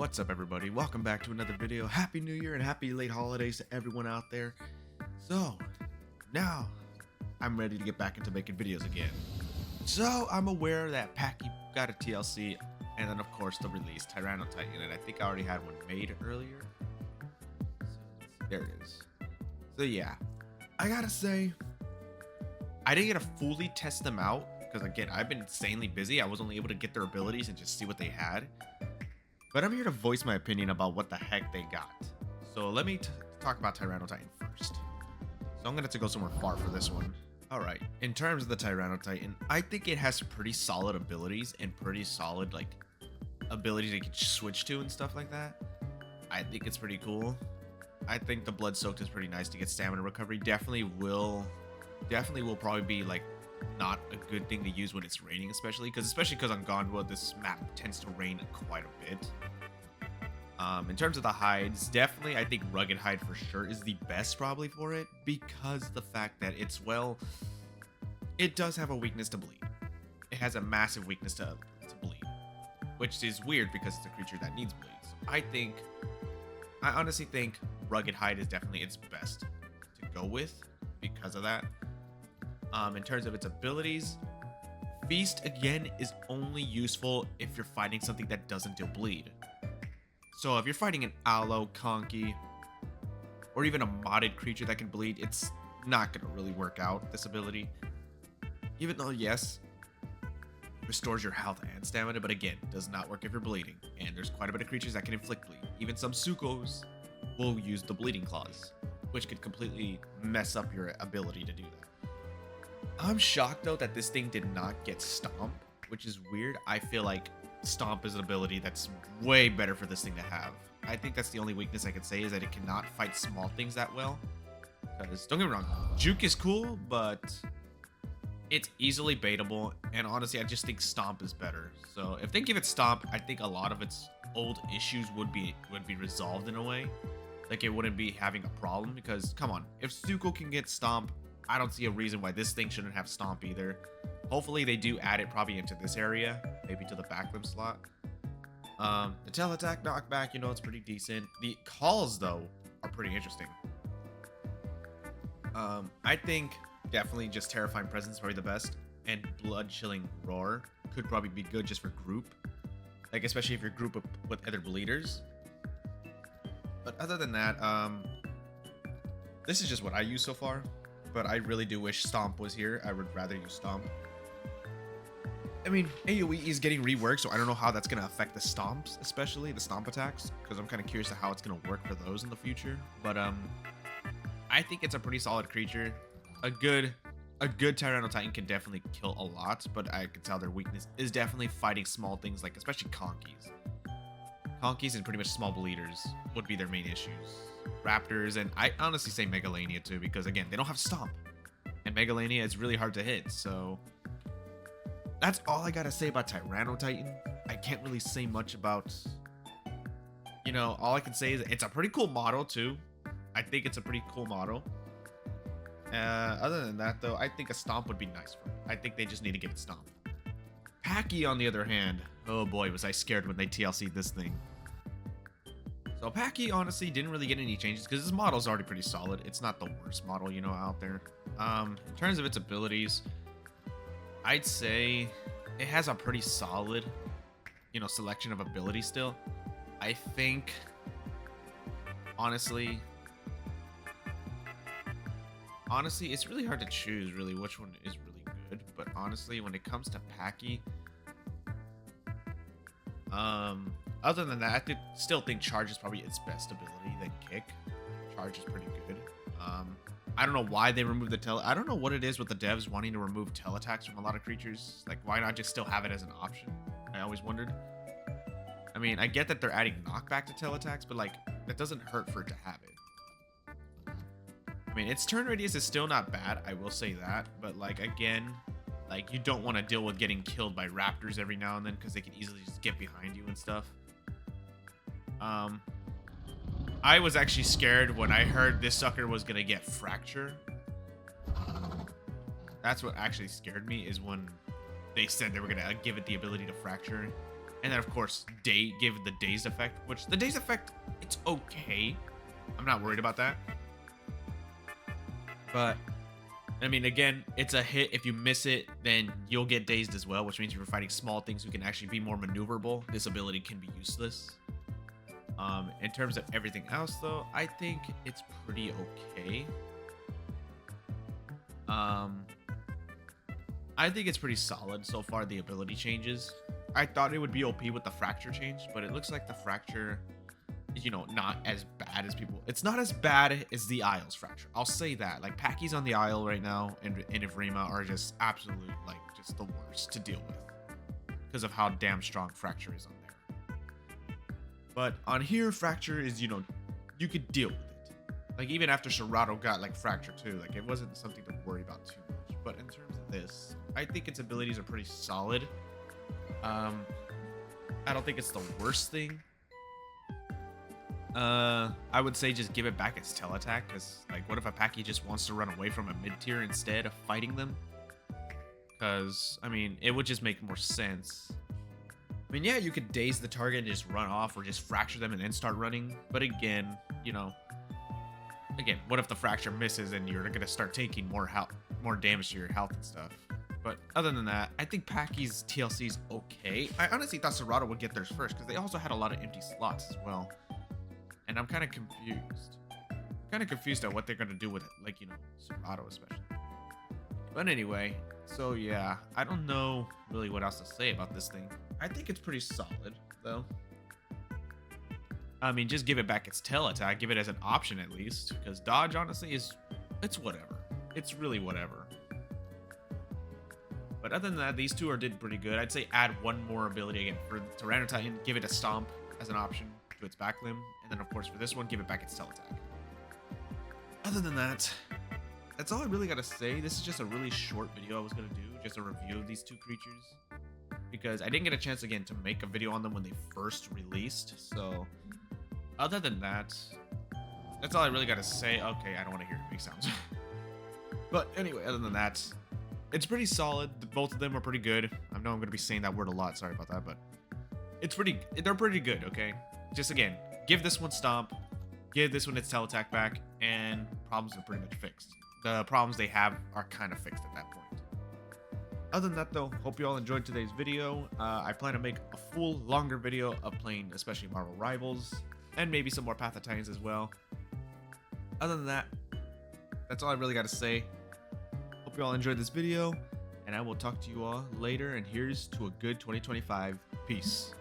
What's up, everybody? Welcome back to another video. Happy New Year and happy late holidays to everyone out there. So, now I'm ready to get back into making videos again. So, I'm aware that Pachy got a TLC, and then, of course, the release, Tyranno Titan, and I think I already had one made earlier. So, there it is. So, yeah, I gotta say, I didn't get to fully test them out, because, again, I've been insanely busy. I was only able to get their abilities and just see what they had. But I'm here to voice my opinion about what the heck they got. So let me talk about Tyranno Titan first. So I'm going to have to go somewhere far for this one. Alright, in terms of the Tyranno Titan, I think it has pretty solid abilities and pretty solid, abilities that you can switch to and stuff like that. I think it's pretty cool. I think the Blood Soaked is pretty nice to get stamina recovery. Definitely will probably be, not a good thing to use when it's raining, especially because on Gondwa this map tends to rain quite a bit. In terms of the hides, definitely I think Rugged Hide for sure is the best probably for it, because the fact that it does have a weakness to bleed. It has a massive weakness to bleed, which is weird because it's a creature that needs bleed. So I honestly think Rugged Hide is definitely its best to go with because of that. In terms of its abilities, Feast again is only useful if you're fighting something that doesn't deal bleed. So if you're fighting an Aloe, Conky, or even a modded creature that can bleed, it's not going to really work out, this ability. Even though, yes, restores your health and stamina, but again, does not work if you're bleeding. And there's quite a bit of creatures that can inflict bleed. Even some Sukos will use the bleeding clause, which could completely mess up your ability to do that. I'm shocked though that this thing did not get Stomp, which is weird. I feel like Stomp is an ability that's way better for this thing to have. I think that's the only weakness I could say, is that it cannot fight small things that well. Because, don't get me wrong, Juke is cool, but it's easily baitable, and honestly, I just think Stomp is better. So if they give it Stomp, I think a lot of its old issues would be resolved in a way. Like, it wouldn't be having a problem, because, come on, if Suko can get Stomp, I don't see a reason why this thing shouldn't have Stomp either. Hopefully they do add it probably into this area, maybe to the back limb slot. The tail attack knockback, it's pretty decent. The calls though are pretty interesting. I think definitely just Terrifying Presence is probably the best, and Blood Chilling Roar could probably be good just for group, especially if you're group up with other bleeders. But other than that, this is just what I use so far. But I really do wish Stomp was here. I would rather use Stomp. I mean, AoE is getting reworked, so I don't know how that's going to affect the Stomps, especially the Stomp attacks, because I'm kind of curious to how it's going to work for those in the future. But I think it's a pretty solid creature. A good Tyranno Titan can definitely kill a lot, but I can tell their weakness is definitely fighting small things, especially Conkies. Conkies and pretty much small bleeders would be their main issues. Raptors, and I honestly say Megalania too, because again, they don't have Stomp, and Megalania is really hard to hit. So that's all I gotta say about Tyranno Titan. I can't really say much about, all I can say is it's a pretty cool model too. I think it's a pretty cool model. Other than that though, I think a Stomp would be nice for it. I think they just need to get it Stomp. Pachy on the other hand, oh boy, was I scared when they TLC'd this thing. So Pachy honestly didn't really get any changes because this model is already pretty solid. It's not the worst model, out there. In terms of its abilities, I'd say it has a pretty solid, selection of abilities still. I think, honestly, it's really hard to choose really which one is really good. But honestly, when it comes to Pachy, other than that, I still think Charge is probably its best ability than Kick. Charge is pretty good. I don't know why they removed I don't know what it is with the devs wanting to remove tail attacks from a lot of creatures. Why not just still have it as an option? I always wondered. I mean, I get that they're adding knockback to tail attacks, but that doesn't hurt for it to have it. I mean, its turn radius is still not bad, I will say that, but again, you don't want to deal with getting killed by raptors every now and then, because they can easily just get behind you and stuff. I was actually scared when I heard this sucker was gonna get Fracture. That's what actually scared me, is when they said they were gonna give it the ability to Fracture. And then of course give the dazed effect, which the dazed effect, it's okay. I'm not worried about that. But I mean, again, it's a hit. If you miss it, then you'll get dazed as well, which means if you're fighting small things who can actually be more maneuverable, this ability can be useless. In terms of everything else, though, I think it's pretty okay. I think it's pretty solid so far, the ability changes. I thought it would be OP with the fracture change, but it looks like the fracture is, you know, not as bad as people. It's not as bad as the Isles fracture. I'll say that. Like, Pachy's on the Isle right now, and Ivrima are just absolute, like, just the worst to deal with because of how damn strong fracture is on there. But on here, fracture is, you know, you could deal with it. Like, even after Tyranno got, like, fracture too, like, it wasn't something to worry about too much. But in terms of this, I think its abilities are pretty solid. I don't think it's the worst thing. I would say just give it back its tail attack, because, like, what if a Pachy just wants to run away from a mid-tier instead of fighting them? Because, I mean, it would just make more sense. I mean, yeah, you could daze the target and just run off, or just fracture them and then start running. But again, you know, what if the fracture misses and you're gonna start taking more damage to your health and stuff? But other than that, I think Pachy's TLC is okay. I honestly thought Tyranno would get theirs first, because they also had a lot of empty slots as well. And I'm kind of confused. At what they're gonna do with, like, you know, Tyranno especially. But anyway, so yeah, I don't know really what else to say about this thing. I think it's pretty solid, though. I mean, just give it back its tail attack. Give it as an option at least, because dodge, honestly, it's whatever. It's really whatever. But other than that, these two did pretty good. I'd say add one more ability again for Tyranno Titan. Give it a stomp as an option to its back limb, and then of course for this one, give it back its tail attack. Other than that, that's all I really gotta say. This is just a really short video I was gonna do, just a review of these two creatures, because I didn't get a chance again to make a video on them when they first released. So other than that, that's all I really gotta say. Okay, I don't want to hear it make sounds. But anyway, other than that, it's pretty solid. Both of them are pretty good. I know I'm gonna be saying that word a lot. Sorry about that, but they're pretty good. Okay, just again, give this one stomp, give this one its tail attack back, and problems are pretty much fixed. The problems they have are kind of fixed at that point. Other than that, though, hope you all enjoyed today's video. I plan to make a full, longer video of playing, especially Marvel Rivals, and maybe some more Path of Titans as well. Other than that, that's all I really got to say. Hope you all enjoyed this video, and I will talk to you all later, and here's to a good 2025. Peace.